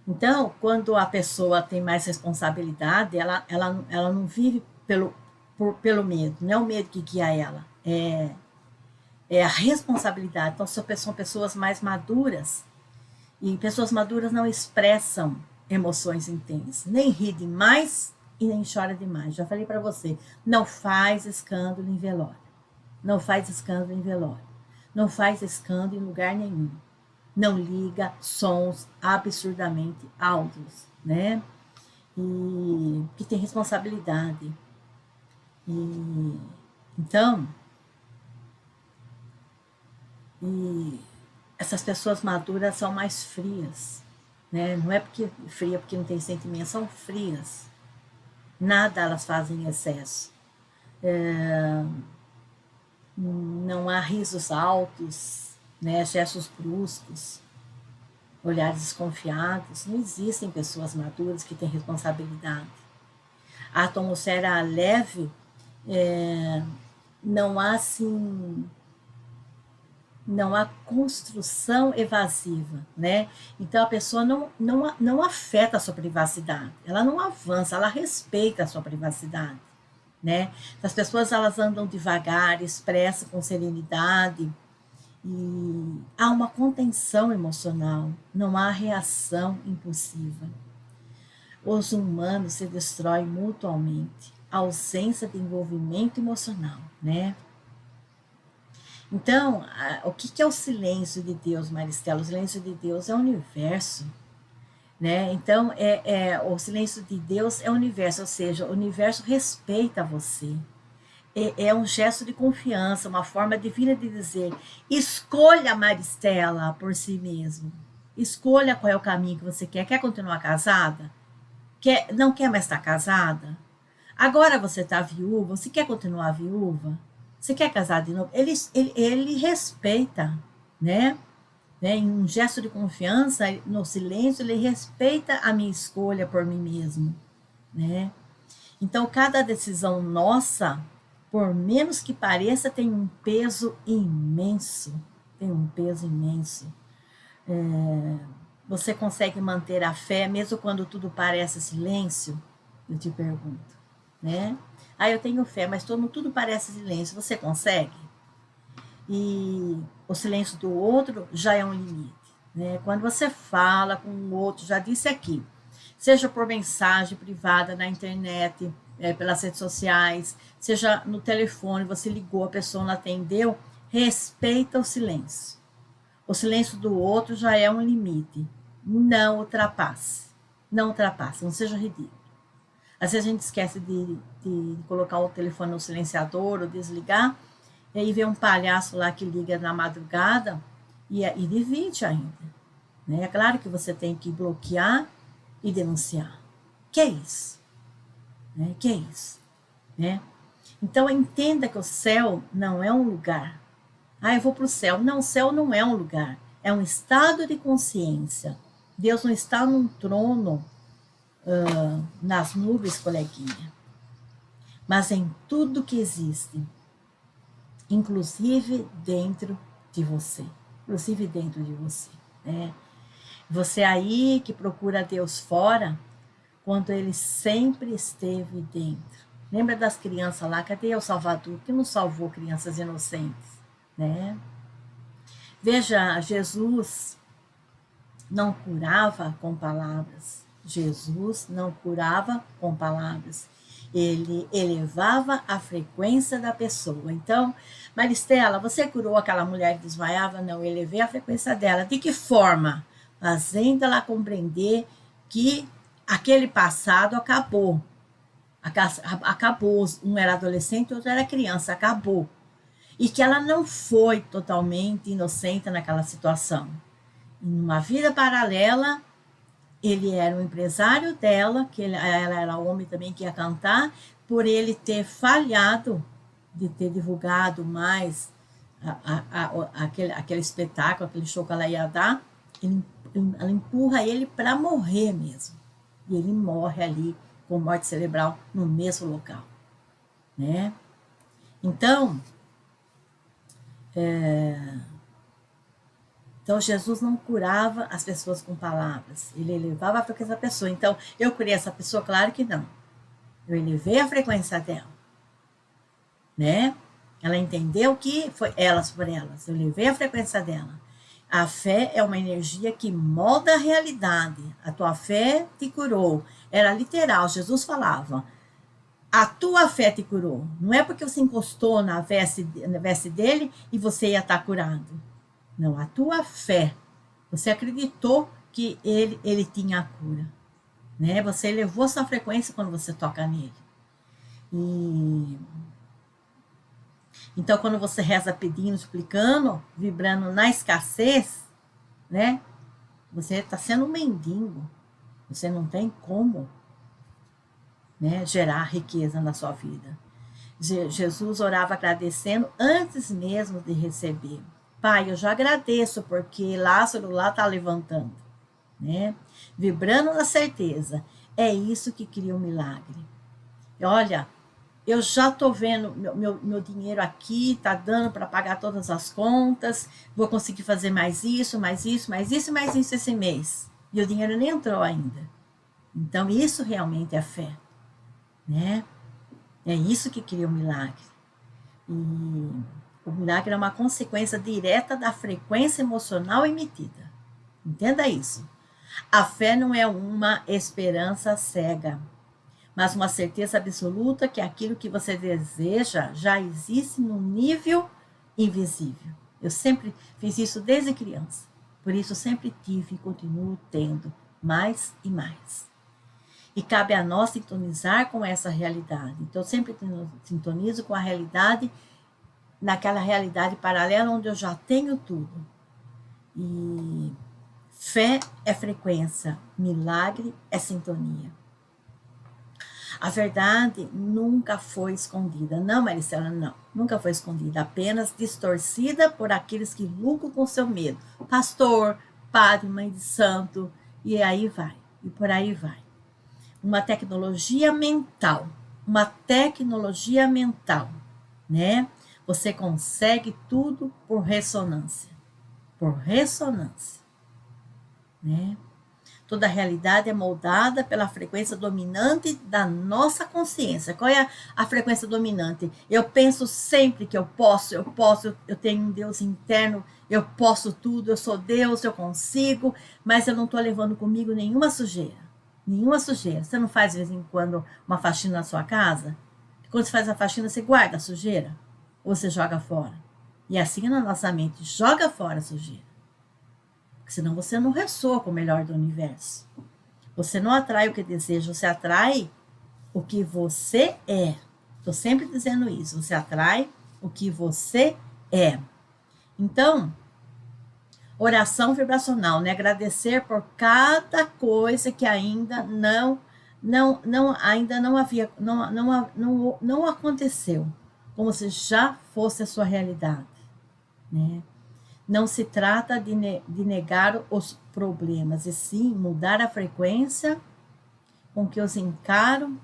Então, quando a pessoa tem mais responsabilidade, ela não vive pelo medo, não é o medo que guia ela, é a responsabilidade. Então, são pessoas mais maduras, e pessoas maduras não expressam emoções intensas, nem ri demais e nem chora demais. Já falei para você, não faz escândalo em velório, não faz escândalo em velório, não faz escândalo em lugar nenhum, não liga sons absurdamente altos, né? E que tem responsabilidade. Então, essas pessoas maduras são mais frias, né? Não é porque fria porque não tem sentimento, são frias. Nada elas fazem em excesso. Não há risos altos, né? Gestos bruscos, olhares desconfiados. Não existem pessoas maduras que têm responsabilidade. A atmosfera leve, não há assim, não há construção evasiva, né? Então a pessoa não afeta a sua privacidade, ela não avança, ela respeita a sua privacidade, né? As pessoas elas andam devagar, expressam com serenidade, e há uma contenção emocional, não há reação impulsiva. Os humanos se destroem mutuamente, a ausência de envolvimento emocional, né? Então, o que é o silêncio de Deus, Maristela? O silêncio de Deus é o universo, né? Então, o silêncio de Deus é o universo, ou seja, o universo respeita você. É um gesto de confiança, uma forma divina de dizer: escolha, Maristela, por si mesmo. Escolha qual é o caminho que você quer. Quer continuar casada? Não quer mais estar casada? Agora você está viúva, você quer continuar viúva? Você quer casar de novo? Ele respeita, né? Em um gesto de confiança, no silêncio, ele respeita a minha escolha por mim mesmo, né? Então, cada decisão nossa, por menos que pareça, tem um peso imenso. Tem um peso imenso. Você consegue manter a fé mesmo quando tudo parece silêncio? Eu te pergunto, né? Eu tenho fé, mas tudo parece silêncio. Você consegue? E o silêncio do outro já é um limite, né? Quando você fala com o outro, já disse aqui, seja por mensagem privada na internet, pelas redes sociais, seja no telefone, você ligou, a pessoa não atendeu, respeita o silêncio. O silêncio do outro já é um limite. Não ultrapasse. Não ultrapasse, não seja ridículo. Às vezes a gente esquece de colocar o telefone no silenciador ou desligar, e aí vê um palhaço lá que liga na madrugada e divide ainda. Né? É claro que você tem que bloquear e denunciar. Que é isso? Né? Que é isso? Né? Então entenda que o céu não é um lugar. Eu vou para o céu. Não, o céu não é um lugar. É um estado de consciência. Deus não está num trono nas nuvens, coleguinha. Mas em tudo que existe. Inclusive dentro de você. Inclusive dentro de você. Né? Você aí que procura Deus fora, quando ele sempre esteve dentro. Lembra das crianças lá? Cadê o Salvador? Que não salvou crianças inocentes? Né? Veja, Jesus não curava com palavras. Jesus não curava com palavras. Ele elevava a frequência da pessoa. Então, Maristela, você curou aquela mulher que desmaiava? Não, eu elevei a frequência dela. De que forma? Fazendo ela compreender que aquele passado acabou. Acabou. Um era adolescente, outro era criança. Acabou. E que ela não foi totalmente inocente naquela situação. Em uma vida paralela, ele era o empresário dela, que ela era homem também que ia cantar, por ele ter falhado de ter divulgado mais aquele espetáculo, aquele show que ela ia dar, ela empurra ele para morrer mesmo. E ele morre ali com morte cerebral no mesmo local. Né? Então, Jesus não curava as pessoas com palavras, ele elevava a frequência da pessoa. Então, eu curei essa pessoa? Claro que não. Eu elevei a frequência dela. Né? Ela entendeu que foi elas por elas. Eu elevei a frequência dela. A fé é uma energia que molda a realidade. A tua fé te curou. Era literal, Jesus falava. A tua fé te curou. Não é porque você encostou na veste dele e você ia estar curado. Não, a tua fé. Você acreditou que ele tinha a cura. Né? Você elevou sua frequência quando você toca nele. Então, quando você reza pedindo, suplicando, vibrando na escassez, né? Você está sendo um mendigo. Você não tem como, né, gerar riqueza na sua vida. Jesus orava agradecendo antes mesmo de receber. Pai, eu já agradeço porque Lázaro lá está levantando. Né? Vibrando na certeza. É isso que cria um milagre. Olha, eu já estou vendo meu dinheiro aqui, está dando para pagar todas as contas, vou conseguir fazer mais isso, mais isso, mais isso, mais isso esse mês. E o dinheiro nem entrou ainda. Então, isso realmente é fé. Né? É isso que cria o milagre. E o milagre é uma consequência direta da frequência emocional emitida. Entenda isso. A fé não é uma esperança cega, mas uma certeza absoluta que aquilo que você deseja já existe no nível invisível. Eu sempre fiz isso desde criança. Por isso sempre tive e continuo tendo mais e mais. E cabe a nós sintonizar com essa realidade. Então, eu sempre sintonizo com a realidade, naquela realidade paralela onde eu já tenho tudo. E fé é frequência, milagre é sintonia. A verdade nunca foi escondida. Não, Maricela, não. Nunca foi escondida. Apenas distorcida por aqueles que lucram com seu medo. Pastor, padre, mãe de santo, e aí vai. E por aí vai. Uma tecnologia mental. Uma tecnologia mental, né? Você consegue tudo por ressonância. Por ressonância, né? Toda a realidade é moldada pela frequência dominante da nossa consciência. Qual é a frequência dominante? Eu penso sempre que eu posso, eu tenho um Deus interno, eu posso tudo, eu sou Deus, eu consigo, mas eu não estou levando comigo nenhuma sujeira. Nenhuma sujeira. Você não faz de vez em quando uma faxina na sua casa? Quando você faz a faxina, você guarda a sujeira? Ou você joga fora? E assim na nossa mente, joga fora a sujeira. Porque senão você não ressoa com o melhor do universo. Você não atrai o que deseja, você atrai o que você é. Estou sempre dizendo isso. Você atrai o que você é. Então, oração vibracional, né? Agradecer por cada coisa que ainda não aconteceu, como se já fosse a sua realidade, né? Não se trata de negar os problemas, e sim mudar a frequência com que os encaro,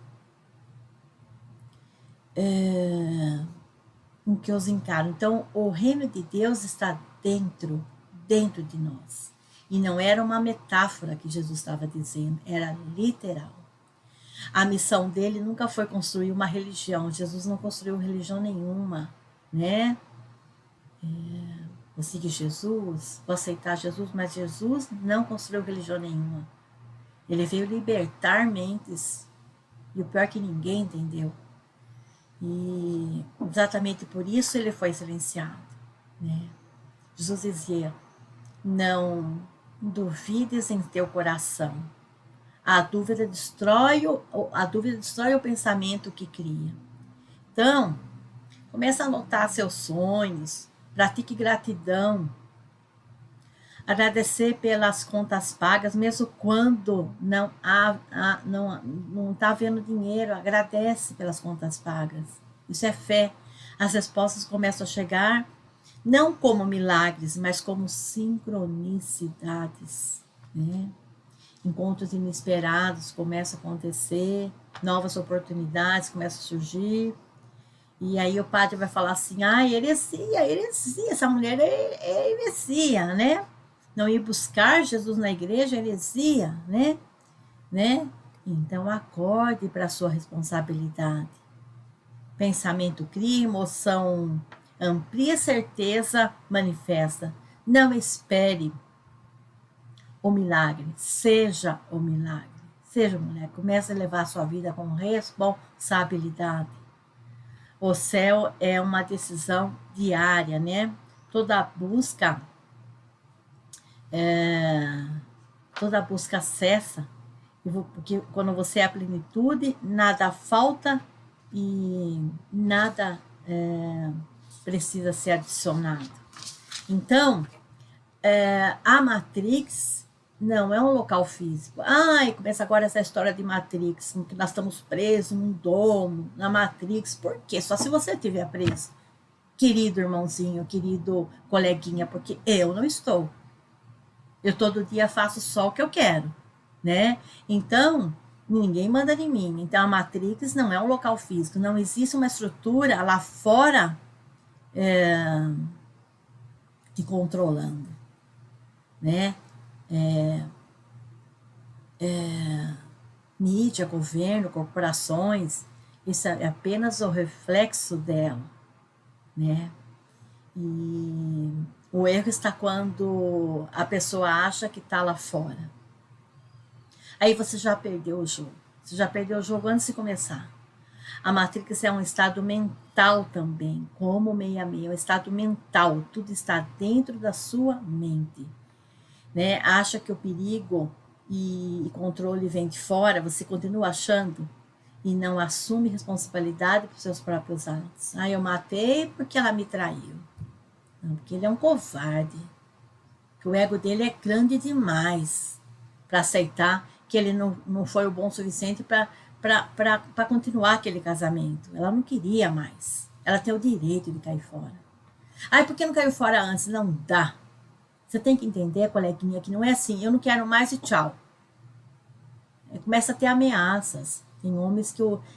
Então, o reino de Deus está dentro de nós. E não era uma metáfora que Jesus estava dizendo, era literal. A missão dele nunca foi construir uma religião. Jesus não construiu religião nenhuma, né? Vou seguir Jesus, vou aceitar Jesus, mas Jesus não construiu religião nenhuma. Ele veio libertar mentes. E o pior é que ninguém entendeu. E exatamente por isso ele foi silenciado, né? Jesus dizia, não duvides em teu coração. A dúvida destrói o pensamento que cria. Então, começa a anotar seus sonhos, pratique gratidão, agradecer pelas contas pagas, mesmo quando não está havendo dinheiro, agradece pelas contas pagas. Isso é fé. As respostas começam a chegar, não como milagres, mas como sincronicidades, né? Encontros inesperados começam a acontecer, novas oportunidades começam a surgir, e aí o padre vai falar assim, heresia, essa mulher é heresia, né? Não ir buscar Jesus na igreja é heresia, né? Então acorde para a sua responsabilidade. Pensamento cria, emoção amplia, certeza manifesta. Não espere o milagre, seja o milagre. Seja mulher, comece a levar a sua vida com responsabilidade. O céu é uma decisão diária, né? Toda busca cessa, porque quando você é a plenitude, nada falta e nada precisa ser adicionado. Então, a Matrix não é um local físico. Começa agora essa história de Matrix, que nós estamos presos num domo, na Matrix. Por quê? Só se você estiver preso. Querido irmãozinho, querido coleguinha, porque eu não estou. Eu todo dia faço só o que eu quero, né? Então, ninguém manda em mim. Então, a Matrix não é um local físico. Não existe uma estrutura lá fora te controlando, né? Mídia, governo, corporações, isso é apenas o reflexo dela, né? E o erro está quando a pessoa acha que está lá fora. Aí você já perdeu o jogo. Você já perdeu o jogo antes de começar. A Matrix é um estado mental também, como o 66, é um estado mental. Tudo está dentro da sua mente, né? Acha que o perigo e controle vem de fora, você continua achando e não assume responsabilidade por seus próprios atos. Eu matei porque ela me traiu. Não, porque ele é um covarde. Que o ego dele é grande demais para aceitar que ele não foi o bom o suficiente para para continuar aquele casamento. Ela não queria mais. Ela tem o direito de cair fora. Ai, por que não caiu fora antes? Não dá. Você tem que entender, coleguinha, que não é assim, eu não quero mais e tchau. Começa a ter ameaças. Tem homens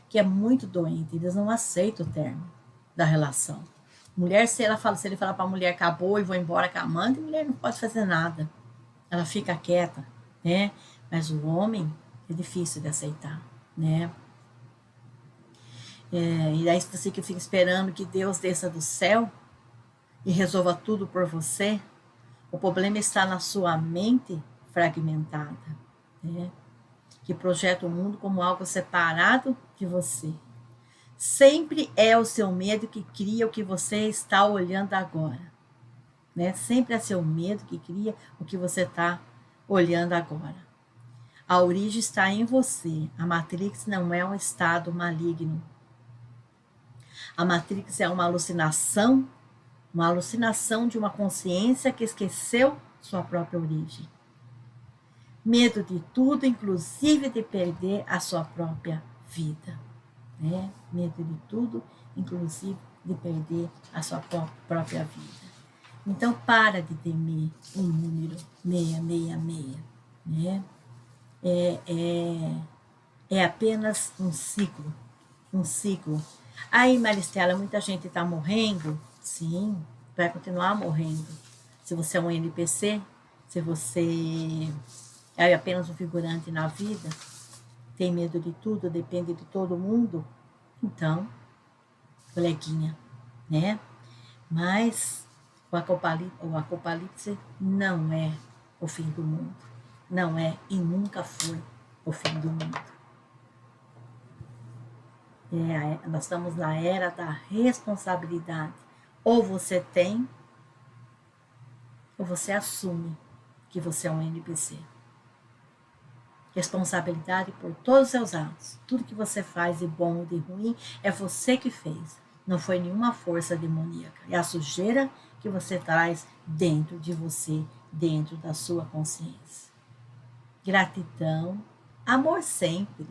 que é muito doente, eles não aceitam o término da relação. Mulher, se ele falar para a mulher acabou e vou embora com a amante, a mulher não pode fazer nada. Ela fica quieta, né? Mas o homem é difícil de aceitar, né? E aí você que fica esperando que Deus desça do céu e resolva tudo por você, o problema está na sua mente fragmentada, né? Que projeta o mundo como algo separado de você. Sempre é o seu medo que cria o que você está olhando agora, né? Sempre é seu medo que cria o que você está olhando agora. A origem está em você. A Matrix não é um estado maligno. A Matrix é uma alucinação de uma consciência que esqueceu sua própria origem. Medo de tudo, inclusive de perder a sua própria vida. Né? Medo de tudo, inclusive de perder a sua própria vida. Então, para de temer o número 666. Né? É apenas um ciclo. Aí, Maristela, muita gente está morrendo? Sim, vai continuar morrendo. Se você é um NPC, se você é apenas um figurante na vida, tem medo de tudo, depende de todo mundo, então, coleguinha, né? Mas o apocalipse não é o fim do mundo. Não é e nunca foi o fim do mundo. Nós estamos na era da responsabilidade. Ou você tem, ou você assume que você é um NPC. Responsabilidade por todos os seus atos. Tudo que você faz de bom ou de ruim é você que fez. Não foi nenhuma força demoníaca. É a sujeira que você traz dentro de você, dentro da sua consciência. Gratidão, amor sempre.